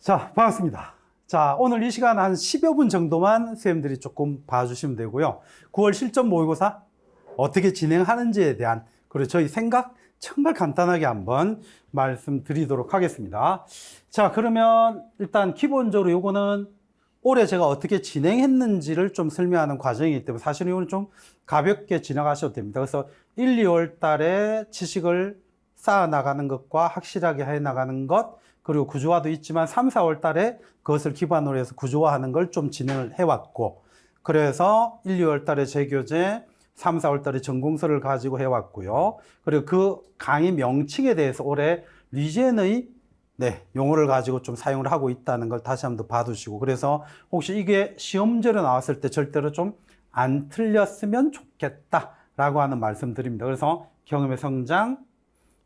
자, 반갑습니다. 자, 오늘 이 시간 한 10여 분 정도만 선생님들이 조금 봐주시면 되고요. 9월 실전 모의고사 어떻게 진행하는지에 대한 그리고 저희 생각 정말 간단하게 한번 말씀드리도록 하겠습니다. 자, 그러면 일단 기본적으로 요거는 올해 제가 어떻게 진행했는지를 좀 설명하는 과정이기 때문에 사실은 이거는 좀 가볍게 지나가셔도 됩니다. 그래서 1, 2월 달에 지식을 쌓아 나가는 것과 확실하게 해 나가는 것, 그리고 구조화도 있지만 3, 4월 달에 그것을 기반으로 해서 구조화하는 걸 좀 진행을 해왔고, 그래서 1, 2월 달에 재교재, 3, 4월 달에 전공서를 가지고 해왔고요. 그리고 그 강의 명칭에 대해서 올해 리젠의 용어를 가지고 좀 사용을 하고 있다는 걸 다시 한번 더 봐두시고, 그래서 혹시 이게 시험제로 나왔을 때 절대로 좀 안 틀렸으면 좋겠다라고 하는 말씀 드립니다. 그래서 경험의 성장,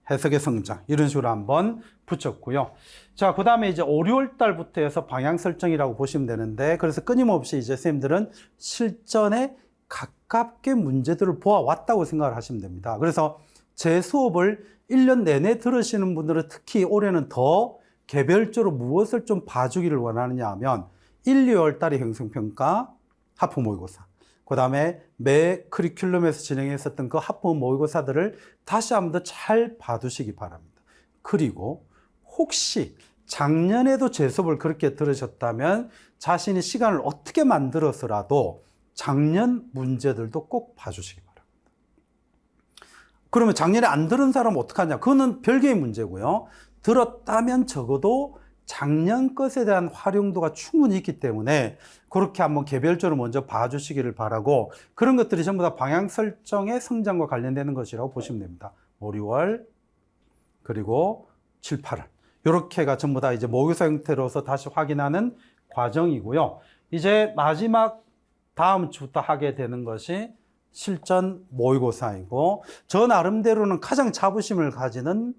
해석의 성장 이런 식으로 한번 붙였고요. 자, 그 다음에 이제 5, 6월 달부터 해서 방향 설정이라고 보시면 되는데, 그래서 끊임없이 이제 선생님들은 실전에 가깝게 문제들을 보아왔다고 생각을 하시면 됩니다. 그래서 제 수업을 1년 내내 들으시는 분들은 특히 올해는 더 개별적으로 무엇을 좀 봐주기를 원하느냐 하면 1, 2월 달의 형성평가, 하프 모의고사, 그 다음에 매 커리큘럼에서 진행했었던 그 하프 모의고사들을 다시 한번 더 잘 봐두시기 바랍니다. 그리고 혹시 작년에도 제 수업을 그렇게 들으셨다면 자신이 시간을 어떻게 만들어서라도 작년 문제들도 꼭 봐주시기 바랍니다. 그러면 작년에 안 들은 사람은 어떡하냐? 그거는 별개의 문제고요. 들었다면 적어도 작년 것에 대한 활용도가 충분히 있기 때문에 그렇게 한번 개별적으로 먼저 봐주시기를 바라고, 그런 것들이 전부 다 방향 설정의 성장과 관련되는 것이라고 보시면 됩니다. 5, 6월 그리고 7, 8월 이렇게가 전부 다 이제 모의고사 형태로서 다시 확인하는 과정이고요. 이제 마지막 다음 주부터 하게 되는 것이 실전 모의고사이고, 저 나름대로는 가장 자부심을 가지는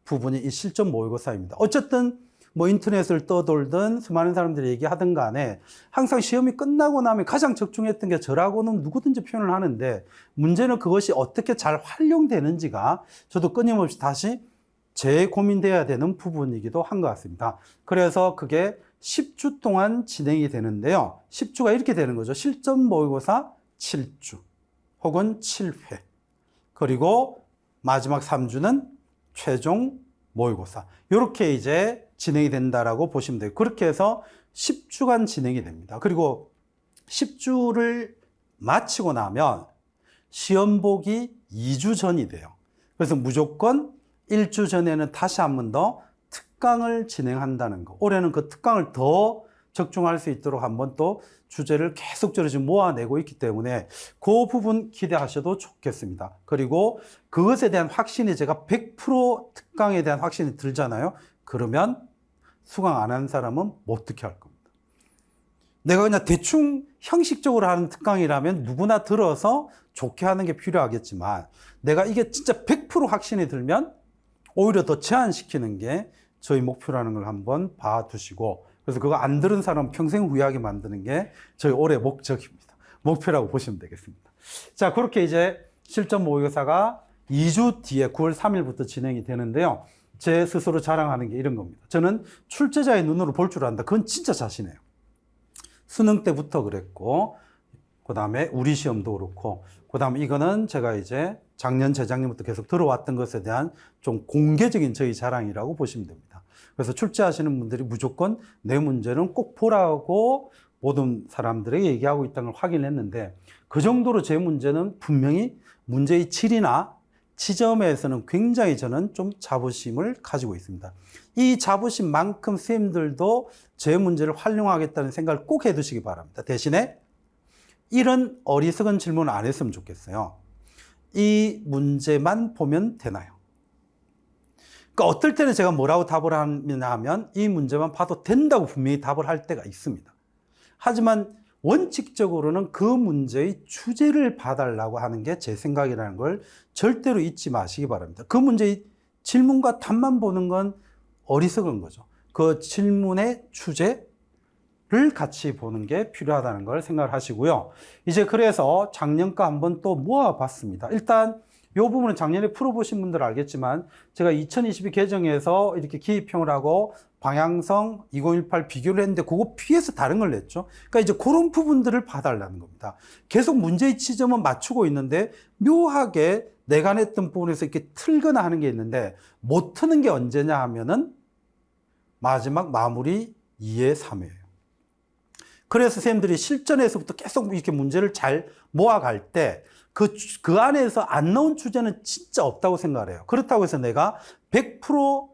부분이 이 실전 모의고사입니다. 어쨌든 뭐 인터넷을 떠돌든 수많은 사람들이 얘기하든 간에 항상 시험이 끝나고 나면 가장 적중했던 게 저라고는 누구든지 표현을 하는데, 문제는 그것이 어떻게 잘 활용되는지가 저도 끊임없이 다시 재고민돼야 되는 부분이기도 한 것 같습니다. 그래서 그게 10주 동안 진행이 되는데요. 10주가 이렇게 되는 거죠. 실전 모의고사 7주 혹은 7회, 그리고 마지막 3주는 최종 모의고사, 이렇게 이제 진행이 된다라고 보시면 돼요. 그렇게 해서 10주간 진행이 됩니다. 그리고 10주를 마치고 나면 시험 보기 2주 전이 돼요. 그래서 무조건 1주 전에는 다시 한 번 더 특강을 진행한다는 거. 올해는 그 특강을 더 적중할 수 있도록 한번 또 주제를 계속적으로 지금 모아내고 있기 때문에 그 부분 기대하셔도 좋겠습니다. 그리고 그것에 대한 확신이, 제가 100% 특강에 대한 확신이 들잖아요. 그러면 수강 안 한 사람은 못 듣게 할 겁니다. 내가 그냥 대충 형식적으로 하는 특강이라면 누구나 들어서 좋게 하는 게 필요하겠지만, 내가 이게 진짜 100% 확신이 들면 오히려 더 제한시키는 게 저희 목표라는 걸 한번 봐두시고, 그래서 그거 안 들은 사람 평생 후회하게 만드는 게 저희 올해 목적입니다. 목표라고 보시면 되겠습니다. 자, 그렇게 이제 실전 모의고사가 2주 뒤에 9월 3일부터 진행이 되는데요. 제 스스로 자랑하는 게 이런 겁니다. 저는 출제자의 눈으로 볼 줄 안다. 그건 진짜 자신해요. 수능 때부터 그랬고, 그 다음에 우리 시험도 그렇고, 그 다음에 이거는 제가 이제 작년, 재작년부터 계속 들어왔던 것에 대한 좀 공개적인 저희 자랑이라고 보시면 됩니다. 그래서 출제하시는 분들이 무조건 내 문제는 꼭 보라고 모든 사람들에게 얘기하고 있다는 걸 확인했는데, 그 정도로 제 문제는 분명히 문제의 질이나 지점에서는 굉장히 저는 좀 자부심을 가지고 있습니다. 이 자부심만큼 선생님들도 제 문제를 활용하겠다는 생각을 꼭 해두시기 바랍니다. 대신에 이런 어리석은 질문을 안 했으면 좋겠어요. 이 문제만 보면 되나요? 그러니까 어떨 때는 제가 뭐라고 답을 하느냐 하면, 이 문제만 봐도 된다고 분명히 답을 할 때가 있습니다. 하지만 원칙적으로는 그 문제의 주제를 봐달라고 하는 게 제 생각이라는 걸 절대로 잊지 마시기 바랍니다. 그 문제의 질문과 답만 보는 건 어리석은 거죠. 그 질문의 주제를 같이 보는 게 필요하다는 걸 생각을 하시고요. 이제 그래서 작년 거 한번 또 모아봤습니다. 일단 이 부분은 작년에 풀어보신 분들 알겠지만 제가 2022 개정에서 이렇게 기입형을 하고 방향성 2018 비교를 했는데 그거 피해서 다른 걸 냈죠. 그러니까 이제 그런 부분들을 봐달라는 겁니다. 계속 문제의 지점은 맞추고 있는데 묘하게 내가 냈던 부분에서 이렇게 틀거나 하는 게 있는데 못 트는 게 언제냐 하면은 마지막 마무리 2의 3이에요. 그래서 선생님들이 실전에서부터 계속 이렇게 문제를 잘 모아갈 때 그 안에서 안 나온 주제는 진짜 없다고 생각을 해요. 그렇다고 해서 내가 100%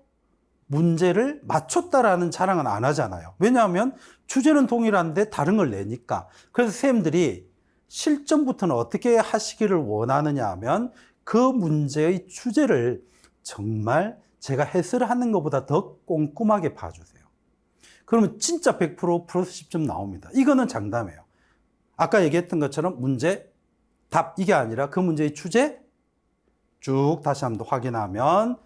문제를 맞췄다라는 자랑은 안 하잖아요. 왜냐하면 주제는 동일한데 다른 걸 내니까. 그래서 선생님들이 실전부터는 어떻게 하시기를 원하느냐 하면 그 문제의 주제를 정말 제가 해설을 하는 것보다 더 꼼꼼하게 봐주세요. 그러면 진짜 100% 플러스 10점 나옵니다. 이거는 장담이에요. 아까 얘기했던 것처럼 문제, 답 이게 아니라 그 문제의 주제 쭉 다시 한번 확인하면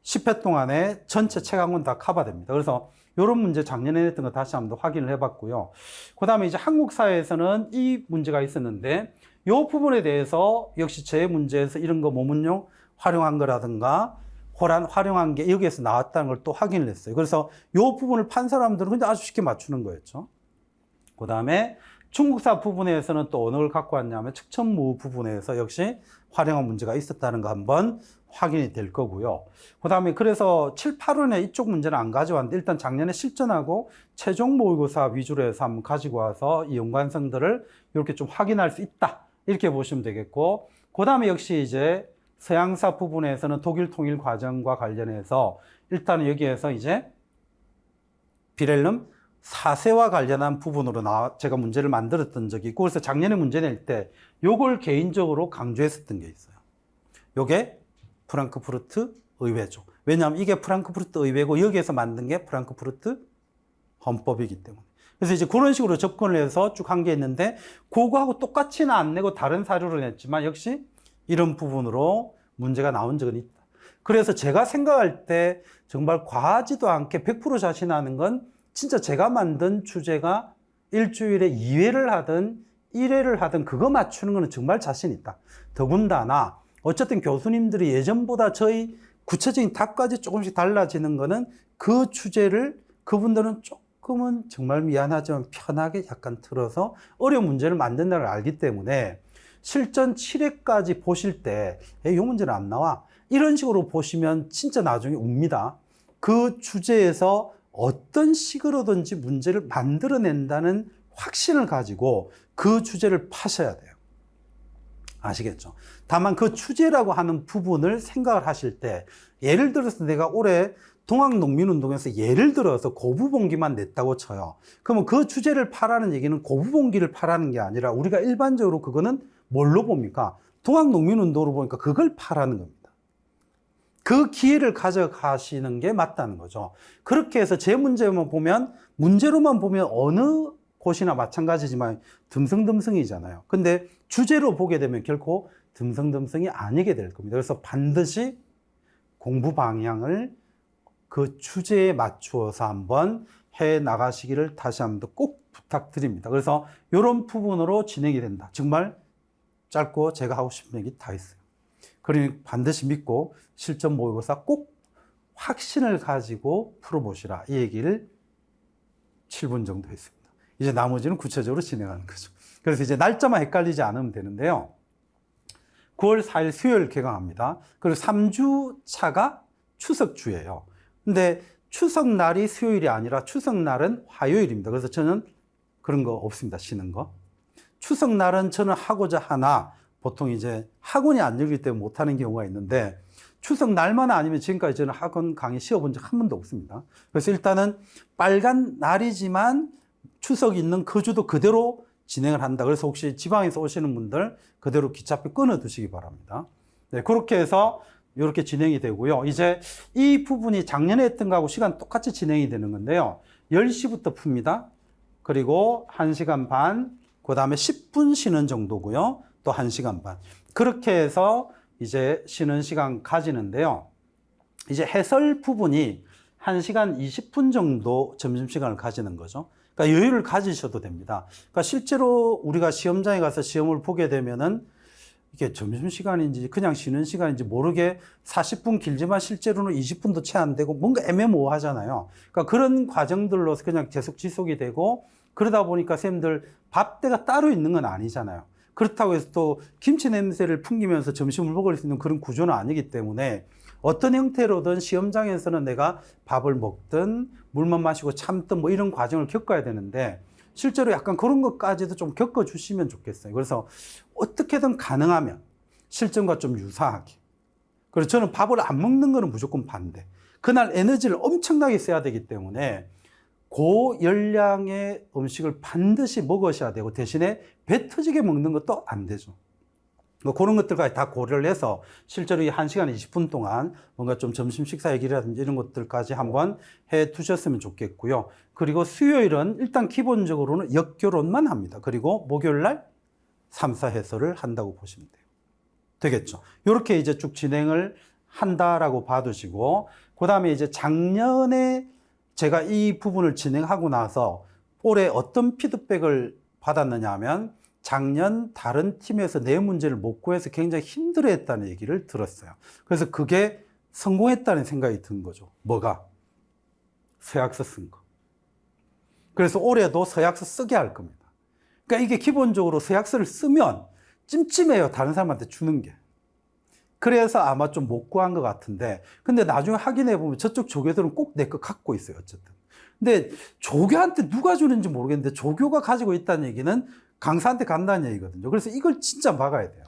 10회 동안에 전체 책 한 권 다 커버됩니다. 그래서 이런 문제 작년에 냈던 거 다시 한번 확인을 해봤고요. 그 다음에 이제 한국 사회에서는 이 문제가 있었는데 이 부분에 대해서 역시 제 문제에서 이런 거 모문용 활용한 거라든가 호란 활용한 게 여기에서 나왔다는 걸 또 확인을 했어요. 그래서 이 부분을 판 사람들은 그냥 아주 쉽게 맞추는 거였죠. 그 다음에 중국사 부분에서는 또 어느 걸 갖고 왔냐면 측천무 부분에서 역시 활용한 문제가 있었다는 거 한번 확인이 될 거고요. 그 다음에 그래서 7, 8월에 이쪽 문제는 안 가져왔는데 일단 작년에 실전하고 최종 모의고사 위주로 해서 한번 가지고 와서 이 연관성들을 이렇게 좀 확인할 수 있다. 이렇게 보시면 되겠고, 그 다음에 역시 이제 서양사 부분에서는 독일 통일 과정과 관련해서 일단은 여기에서 이제 비렐름 4세와 관련한 부분으로 제가 문제를 만들었던 적이 있고, 그래서 작년에 문제 낼 때 요걸 개인적으로 강조했었던 게 있어요. 요게 프랑크푸르트 의회죠. 왜냐하면 이게 프랑크푸르트 의회고 여기에서 만든 게 프랑크푸르트 헌법이기 때문에. 그래서 이제 그런 식으로 접근을 해서 쭉 한 게 있는데 그거하고 똑같이는 안 내고 다른 사료를 냈지만 역시 이런 부분으로 문제가 나온 적은 있다. 그래서 제가 생각할 때 정말 과하지도 않게 100% 자신하는 건 진짜 제가 만든 주제가 일주일에 2회를 하든 1회를 하든 그거 맞추는 거는 정말 자신 있다. 더군다나 어쨌든 교수님들이 예전보다 저희 구체적인 답까지 조금씩 달라지는 거는 그 주제를 그분들은 조금은 정말 미안하지만 편하게 약간 틀어서 어려운 문제를 만든다는 걸 알기 때문에 실전 7회까지 보실 때 이 문제는 안 나와. 이런 식으로 보시면 진짜 나중에 웁니다. 그 주제에서 어떤 식으로든지 문제를 만들어낸다는 확신을 가지고 그 주제를 파셔야 돼요. 아시겠죠? 다만 그 주제라고 하는 부분을 생각을 하실 때 예를 들어서 내가 올해 동학농민운동에서 예를 들어서 고부봉기만 냈다고 쳐요. 그러면 그 주제를 파라는 얘기는 고부봉기를 파라는 게 아니라 우리가 일반적으로 그거는 뭘로 봅니까? 동학농민운동으로 보니까 그걸 파라는 겁니다. 그 기회를 가져가시는 게 맞다는 거죠. 그렇게 해서 제 문제만 보면 문제로만 보면 어느 곳이나 마찬가지지만 듬성듬성이잖아요. 근데 주제로 보게 되면 결코 듬성듬성이 아니게 될 겁니다. 그래서 반드시 공부 방향을 그 주제에 맞추어서 한번 해 나가시기를 다시 한번 꼭 부탁드립니다. 그래서 이런 부분으로 진행이 된다. 정말 짧고 제가 하고 싶은 얘기 다 있어요. 그러니 반드시 믿고 실전 모의고사 꼭 확신을 가지고 풀어보시라. 이 얘기를 7분 정도 했습니다. 이제 나머지는 구체적으로 진행하는 거죠. 그래서 이제 날짜만 헷갈리지 않으면 되는데요. 9월 4일 수요일 개강합니다. 그리고 3주 차가 추석주예요. 근데 추석날이 수요일이 아니라 추석날은 화요일입니다. 그래서 저는 그런 거 없습니다. 쉬는 거. 추석날은 저는 하고자 하나 보통 이제 학원이 안 열리기 때문에 못하는 경우가 있는데 추석날만 아니면 지금까지 저는 학원 강의 쉬어본 적 한 번도 없습니다. 그래서 일단은 빨간 날이지만 추석 있는 그 주도 그대로 진행을 한다. 그래서 혹시 지방에서 오시는 분들 그대로 기차표 끊어 두시기 바랍니다. 네, 그렇게 해서 이렇게 진행이 되고요. 이제 이 부분이 작년에 했던 거하고 시간 똑같이 진행이 되는 건데요. 10시부터 풉니다. 그리고 1시간 반, 그 다음에 10분 쉬는 정도고요. 또 1시간 반. 그렇게 해서 이제 쉬는 시간 가지는데요. 이제 해설 부분이 1시간 20분 정도 점심시간을 가지는 거죠. 그러니까 여유를 가지셔도 됩니다. 그러니까 실제로 우리가 시험장에 가서 시험을 보게 되면은 이게 점심시간인지 그냥 쉬는 시간인지 모르게 40분 길지만 실제로는 20분도 채 안 되고 뭔가 애매모호하잖아요. 그러니까 그런 과정들로 그냥 계속 지속이 되고 그러다 보니까 쌤들 밥때가 따로 있는 건 아니잖아요. 그렇다고 해서 또 김치 냄새를 풍기면서 점심을 먹을 수 있는 그런 구조는 아니기 때문에 어떤 형태로든 시험장에서는 내가 밥을 먹든 물만 마시고 참든 뭐 이런 과정을 겪어야 되는데 실제로 약간 그런 것까지도 좀 겪어주시면 좋겠어요. 그래서 어떻게든 가능하면 실전과 좀 유사하게. 그래서 저는 밥을 안 먹는 거는 무조건 반대. 그날 에너지를 엄청나게 써야 되기 때문에 고열량의 음식을 반드시 먹으셔야 되고 대신에 배 터지게 먹는 것도 안 되죠. 뭐 그런 것들까지 다 고려를 해서 실제로 이 1시간 20분 동안 뭔가 좀 점심 식사 얘기라든지 이런 것들까지 한번 해 두셨으면 좋겠고요. 그리고 수요일은 일단 기본적으로는 역교론만 합니다. 그리고 목요일 날 3, 4 해설을 한다고 보시면 돼요. 되겠죠. 이렇게 이제 쭉 진행을 한다라고 봐두시고, 그 다음에 이제 작년에 제가 이 부분을 진행하고 나서 올해 어떤 피드백을 받았느냐 하면 작년 다른 팀에서 내 문제를 못 구해서 굉장히 힘들어했다는 얘기를 들었어요. 그래서 그게 성공했다는 생각이 든 거죠. 뭐가? 서약서 쓴 거. 그래서 올해도 서약서 쓰게 할 겁니다. 그러니까 이게 기본적으로 서약서를 쓰면 찜찜해요. 다른 사람한테 주는 게. 그래서 아마 좀 못 구한 것 같은데, 근데 나중에 확인해 보면 저쪽 조교들은 꼭 내 거 갖고 있어요. 어쨌든. 근데 조교한테 누가 주는지 모르겠는데 조교가 가지고 있다는 얘기는 강사한테 간다는 얘기거든요. 그래서 이걸 진짜 막아야 돼요.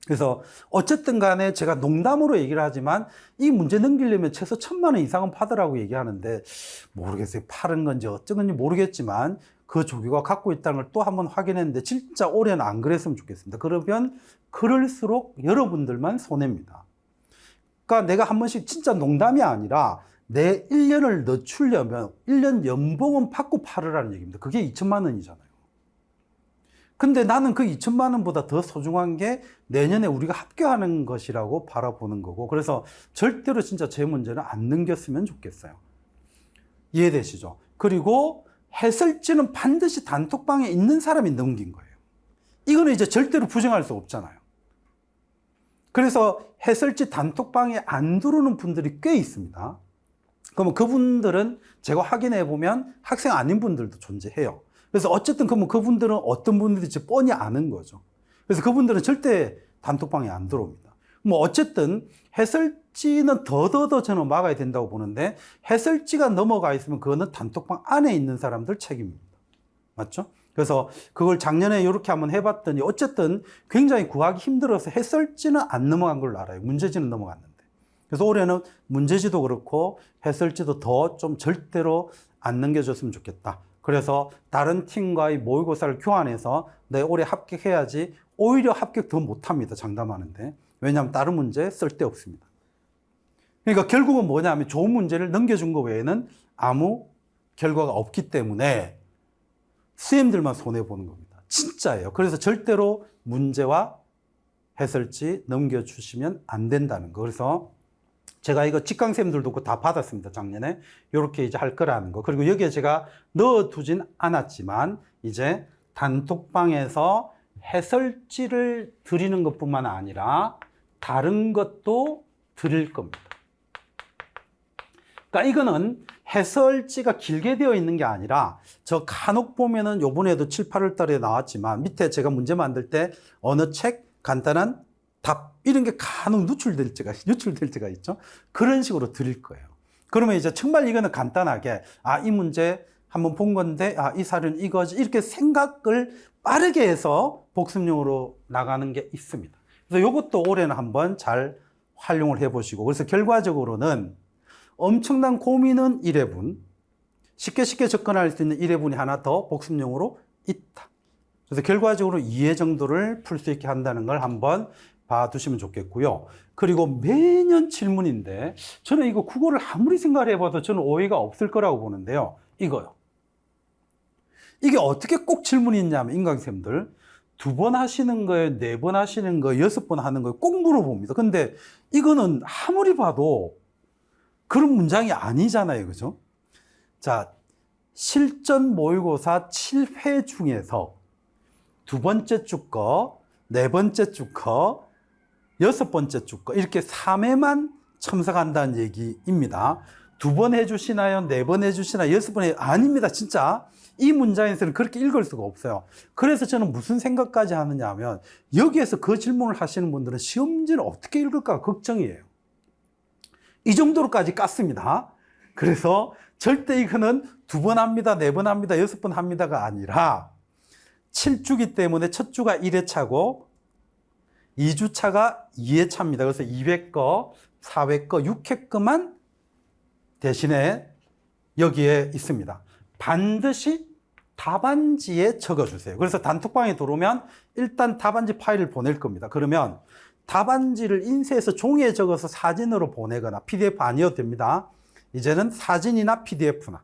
그래서 어쨌든 간에 제가 농담으로 얘기를 하지만 이 문제 넘기려면 최소 1,000만 원 이상은 받으라고 얘기하는데 모르겠어요. 파는 건지 어쩐 건지 모르겠지만 그 조교가 갖고 있다는 걸 또 한번 확인했는데 진짜 올해는 안 그랬으면 좋겠습니다. 그러면 그럴수록 여러분들만 손해입니다. 그러니까 내가 한 번씩 진짜 농담이 아니라 내 1년을 늦추려면 1년 연봉은 받고 팔으라는 얘기입니다. 그게 2천만 원이잖아요. 근데 나는 그 2천만 원보다 더 소중한 게 내년에 우리가 합격하는 것이라고 바라보는 거고, 그래서 절대로 진짜 제 문제는 안 넘겼으면 좋겠어요. 이해되시죠? 그리고 해설지는 반드시 단톡방에 있는 사람이 넘긴 거예요. 이거는 이제 절대로 부정할 수 없잖아요. 그래서 해설지 단톡방에 안 들어오는 분들이 꽤 있습니다. 그러면 그분들은 제가 확인해 보면 학생 아닌 분들도 존재해요. 그래서 어쨌든 그러면 그분들은 어떤 분들인지 뻔히 아는 거죠. 그래서 그분들은 절대 단톡방에 안 들어옵니다. 뭐 어쨌든 해설지는 더더더 저는 막아야 된다고 보는데, 해설지가 넘어가 있으면 그거는 단톡방 안에 있는 사람들 책임입니다. 맞죠? 그래서 그걸 작년에 이렇게 한번 해봤더니 어쨌든 굉장히 구하기 힘들어서 해설지는 안 넘어간 걸로 알아요. 문제지는 넘어갔는데. 그래서 올해는 문제지도 그렇고 해설지도 더 좀 절대로 안 넘겨줬으면 좋겠다. 그래서 다른 팀과의 모의고사를 교환해서 내 올해 합격해야지, 오히려 합격 더 못합니다. 장담하는데. 왜냐하면 다른 문제 쓸데없습니다. 그러니까 결국은 뭐냐면 좋은 문제를 넘겨준 거 외에는 아무 결과가 없기 때문에 선생님들만 손해보는 겁니다. 진짜예요. 그래서 절대로 문제와 해설지 넘겨주시면 안 된다는 거. 그래서 제가 이거 직강쌤들도 다 받았습니다. 작년에. 이렇게 이제 할 거라는 거. 그리고 여기에 제가 넣어두진 않았지만 이제 단톡방에서 해설지를 드리는 것뿐만 아니라 다른 것도 드릴 겁니다. 그러니까 이거는 해설지가 길게 되어 있는 게 아니라 저 간혹 보면은 요번에도 7, 8월 달에 나왔지만 밑에 제가 문제 만들 때 어느 책 간단한 답 이런 게 간혹 유출될 때가 있죠. 그런 식으로 드릴 거예요. 그러면 이제 정말 이거는 간단하게 이 문제 한번 본 건데 이 사료는 이거지 이렇게 생각을 빠르게 해서 복습용으로 나가는 게 있습니다. 그래서 이것도 올해는 한번 잘 활용을 해보시고, 그래서 결과적으로는 엄청난 고민은 1회분, 쉽게 접근할 수 있는 1회분이 하나 더 복습용으로 있다. 그래서 결과적으로 2회 정도를 풀 수 있게 한다는 걸 한번 봐두시면 좋겠고요. 그리고 매년 질문인데 저는 이거 국어를 아무리 생각을 해봐도 저는 오해가 없을 거라고 보는데요. 이거요. 이게 어떻게 꼭 질문이 있냐면 인강쌤들 2번 하시는 거에 4번 하시는 거 6번 하는 거에 꼭 물어봅니다. 근데 이거는 아무리 봐도 그런 문장이 아니잖아요. 그죠? 자, 실전 모의고사 7회 중에서 두 번째 주 거 네 번째 주커, 여섯 번째 주커 이렇게 3회만 첨삭한다는 얘기입니다. 두 번 해주시나요? 네 번 해주시나요? 여섯 번 아닙니다. 진짜 이 문장에서는 그렇게 읽을 수가 없어요. 그래서 저는 무슨 생각까지 하느냐 하면 여기에서 그 질문을 하시는 분들은 시험지는 어떻게 읽을까 걱정이에요. 이 정도로까지 깠습니다. 그래서 절대 이거는 두 번 합니다, 네 번 합니다, 여섯 번 합니다가 아니라 7주기 때문에 첫 주가 1회차고 2주차가 2회차입니다. 그래서 2회 거, 4회 거, 6회 거만 대신에 여기에 있습니다. 반드시 답안지에 적어주세요. 그래서 단톡방에 들어오면 일단 답안지 파일을 보낼 겁니다. 그러면 답안지를 인쇄해서 종이에 적어서 사진으로 보내거나 PDF 아니어도 됩니다. 이제는 사진이나 PDF나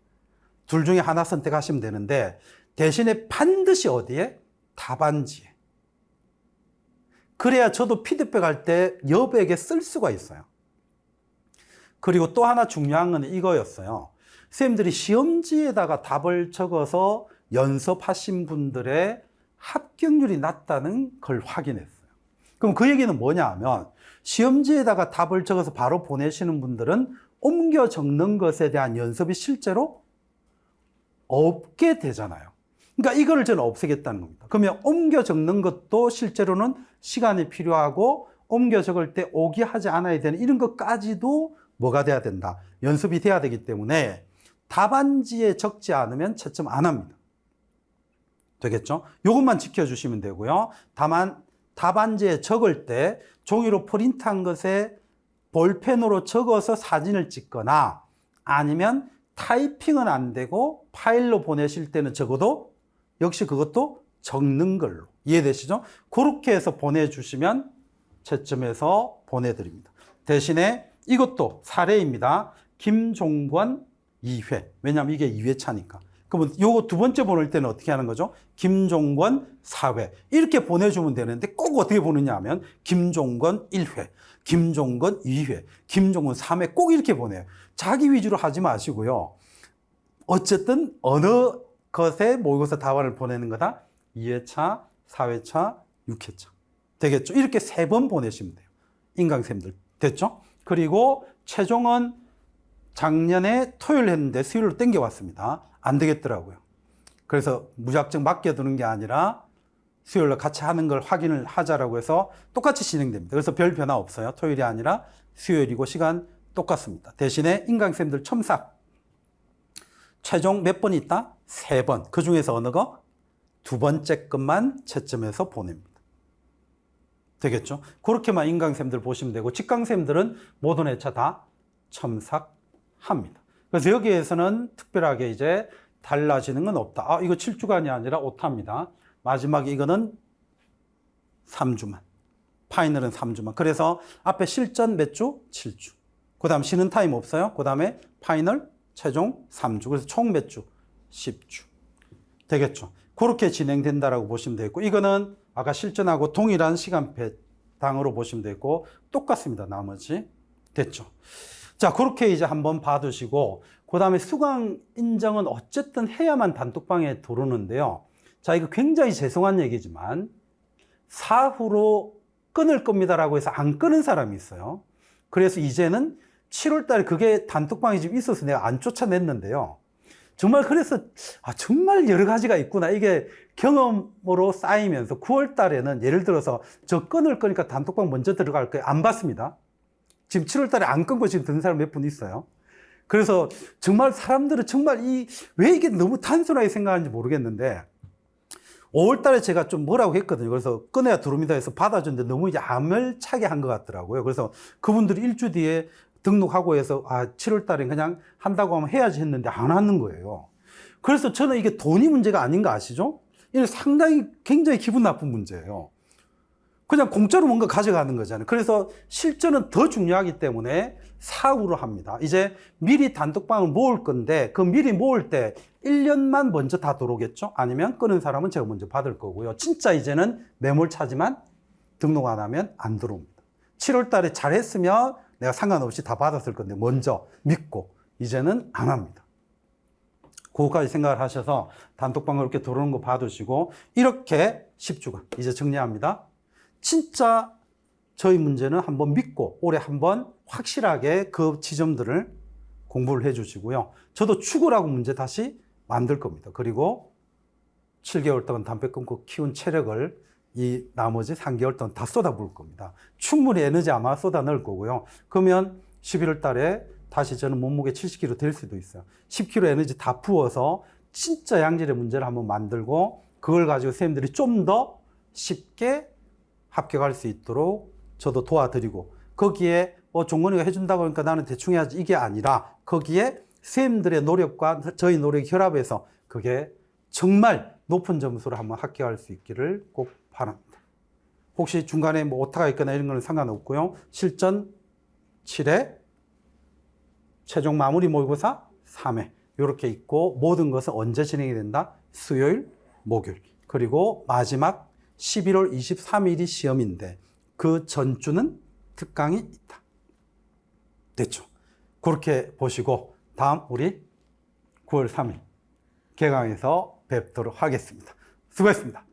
둘 중에 하나 선택하시면 되는데 대신에 반드시 어디에? 답안지에. 그래야 저도 피드백 할 때 여백에 쓸 수가 있어요. 그리고 또 하나 중요한 건 이거였어요. 선생님들이 시험지에다가 답을 적어서 연습하신 분들의 합격률이 낮다는 걸 확인했어요. 그럼 그 얘기는 뭐냐 하면 시험지에다가 답을 적어서 바로 보내시는 분들은 옮겨 적는 것에 대한 연습이 실제로 없게 되잖아요. 그러니까 이거를 저는 없애겠다는 겁니다. 그러면 옮겨 적는 것도 실제로는 시간이 필요하고 옮겨 적을 때 오기하지 않아야 되는 이런 것까지도 뭐가 돼야 된다? 연습이 돼야 되기 때문에 답안지에 적지 않으면 채점 안 합니다. 되겠죠? 이것만 지켜주시면 되고요. 다만 답안지에 적을 때 종이로 프린트한 것에 볼펜으로 적어서 사진을 찍거나 아니면 타이핑은 안 되고 파일로 보내실 때는 적어도 역시 그것도 적는 걸로 이해되시죠? 그렇게 해서 보내주시면 채점해서 보내드립니다. 대신에 이것도 사례입니다. 김종권 2회. 왜냐하면 이게 2회차니까. 그러면 요거 두 번째 보낼 때는 어떻게 하는 거죠? 김종권 4회. 이렇게 보내주면 되는데 꼭 어떻게 보느냐 하면 김종권 1회, 김종권 2회, 김종권 3회 꼭 이렇게 보내요. 자기 위주로 하지 마시고요. 어쨌든 어느 것에 모의고사 답안을 보내는 거다? 2회차, 4회차, 6회차. 되겠죠? 이렇게 3번 보내시면 돼요. 인강쌤들. 됐죠? 그리고 최종은 작년에 토요일 했는데 수요일로 땡겨왔습니다. 안 되겠더라고요. 그래서 무작정 맡겨두는 게 아니라 수요일로 같이 하는 걸 확인을 하자라고 해서 똑같이 진행됩니다. 그래서 별 변화 없어요. 토요일이 아니라 수요일이고 시간 똑같습니다. 대신에 인강쌤들 첨삭. 최종 몇 번 있다? 3번. 그 중에서 어느 거? 두 번째 것만 채점해서 보냅니다. 되겠죠? 그렇게만 인강쌤들 보시면 되고 직강쌤들은 모든 회차 다 첨삭합니다. 그래서 여기에서는 특별하게 이제 달라지는 건 없다. 아, 이거 7주간이 아니라 5타입니다. 마지막에 이거는 3주만. 파이널은 3주만. 그래서 앞에 실전 몇 주? 7주. 그 다음 쉬는 타임 없어요. 그 다음에 파이널 최종 3주. 그래서 총 몇 주? 10주. 되겠죠? 그렇게 진행된다라고 보시면 되겠고 이거는 아까 실전하고 동일한 시간배당으로 보시면 되고 똑같습니다. 나머지. 됐죠? 자, 그렇게 이제 한번 봐두시고 그 다음에 수강 인정은 어쨌든 해야만 단톡방에 들어오는데요. 자, 이거 굉장히 죄송한 얘기지만 사후로 끊을 겁니다라고 해서 안 끊은 사람이 있어요. 그래서 이제는 7월 달에 그게 단톡방에 지금 있어서 내가 안 쫓아냈는데요. 정말 그래서 정말 여러 가지가 있구나. 이게 경험으로 쌓이면서 9월 달에는 예를 들어서 저 끊을 거니까 단톡방 먼저 들어갈 거예요. 안 받습니다. 지금 7월 달에 안 끊고 지금 든 사람 몇 분 있어요. 그래서 정말 사람들은 정말 왜 이게 너무 단순하게 생각하는지 모르겠는데 5월 달에 제가 좀 뭐라고 했거든요. 그래서 끊어야 들어옵니다 해서 받아줬는데 너무 야멸차게 한 것 같더라고요. 그래서 그분들이 일주 뒤에 등록하고 해서 7월 달에 그냥 한다고 하면 해야지 했는데 안 하는 거예요. 그래서 저는 이게 돈이 문제가 아닌 거 아시죠? 이게 상당히 굉장히 기분 나쁜 문제예요. 그냥 공짜로 뭔가 가져가는 거잖아요. 그래서 실전은 더 중요하기 때문에 사후로 합니다. 이제 미리 단톡방을 모을 건데 그 미리 모을 때 1년만 먼저 다 들어오겠죠? 아니면 끊은 사람은 제가 먼저 받을 거고요. 진짜 이제는 매몰차지만 등록 안 하면 안 들어옵니다. 7월 달에 잘했으면 내가 상관없이 다 받았을 건데 먼저 믿고 이제는 안 합니다. 그거까지 생각을 하셔서 단톡방을 이렇게 들어오는 거 봐두시고 이렇게 10주간 이제 정리합니다. 진짜 저희 문제는 한번 믿고 올해 한번 확실하게 그 지점들을 공부를 해 주시고요. 저도 죽으라고 문제 다시 만들 겁니다. 그리고 7개월 동안 담배 끊고 키운 체력을 이 나머지 3개월 동안 다 쏟아부을 겁니다. 충분히 에너지 아마 쏟아 넣을 거고요. 그러면 11월 달에 다시 저는 몸무게 70kg 될 수도 있어요. 10kg 에너지 다 부어서 진짜 양질의 문제를 한번 만들고 그걸 가지고 선생님들이 좀 더 쉽게 합격할 수 있도록 저도 도와드리고 거기에 종건이가 해준다고 하니까 나는 대충 해야지 이게 아니라 거기에 선생님들의 노력과 저희 노력이 결합해서 그게 정말 높은 점수로 한번 합격할 수 있기를 꼭 바랍니다. 혹시 중간에 뭐 오타가 있거나 이런 거는 상관없고요. 실전 7회, 최종 마무리 모의고사 3회 이렇게 있고 모든 것은 언제 진행이 된다? 수요일, 목요일. 그리고 마지막 11월 23일이 시험인데 그 전주는 특강이 있다. 됐죠? 그렇게 보시고 다음 우리 9월 3일 개강에서 뵙도록 하겠습니다. 수고했습니다.